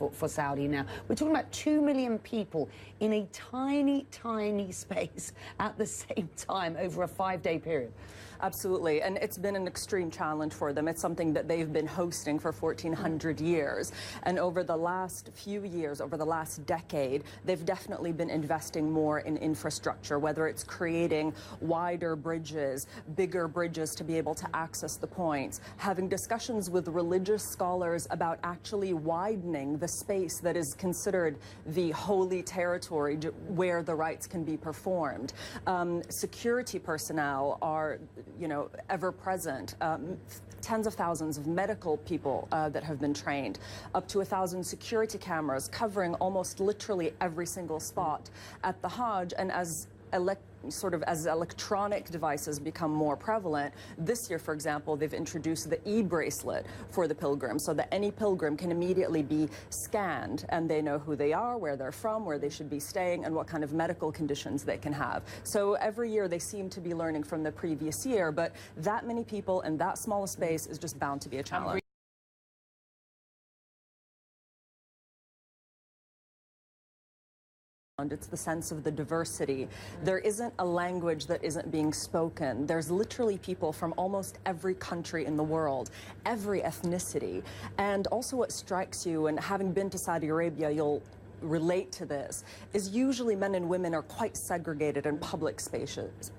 for Saudi now. We're talking about 2 million people in a tiny, tiny space at the same time over a 5-day period. Absolutely, and it's been an extreme challenge for them. It's something that they've been hosting for 1,400 years. And over the last few years, over the last decade, they've definitely been investing more in infrastructure, whether it's creating wider bridges, bigger bridges to be able to access the points, having discussions with religious scholars about actually widening the space that is considered the holy territory where the rites can be performed. Security personnel are ever present. Tens of thousands of medical people that have been trained, up to 1,000 security cameras covering almost literally every single spot at the Hajj. And as electronic devices become more prevalent, this year, for example, they've introduced the e-bracelet for the pilgrim, so that any pilgrim can immediately be scanned and they know who they are, where they're from, where they should be staying, and what kind of medical conditions they can have. So every year they seem to be learning from the previous year, but that many people in that small a space is just bound to be a challenge. It's the sense of the diversity. There isn't a language that isn't being spoken. There's literally people from almost every country in the world, every ethnicity. And also what strikes you, and having been to Saudi Arabia, you'll relate to this, is usually men and women are quite segregated in public spaces.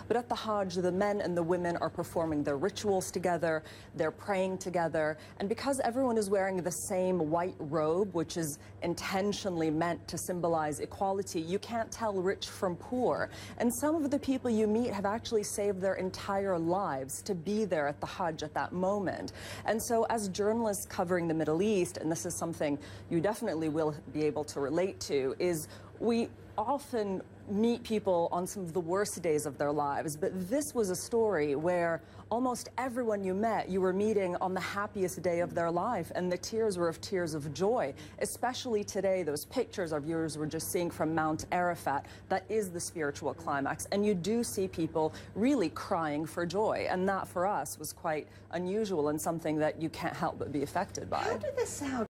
But at the Hajj, the men and the women are performing their rituals together, they're praying together, and because everyone is wearing the same white robe, which is intentionally meant to symbolize equality, you can't tell rich from poor. And some of the people you meet have actually saved their entire lives to be there at the Hajj at that moment. And so as journalists covering the Middle East, and this is something you definitely will be able to relate to, is we often meet people on some of the worst days of their lives, but this was a story where almost everyone you met, you were meeting on the happiest day of their life, and the tears were of tears of joy. Especially today, those pictures our viewers were just seeing from Mount Arafat, that is the spiritual climax, and you do see people really crying for joy, and that for us was quite unusual and something that you can't help but be affected by. How did the Saudi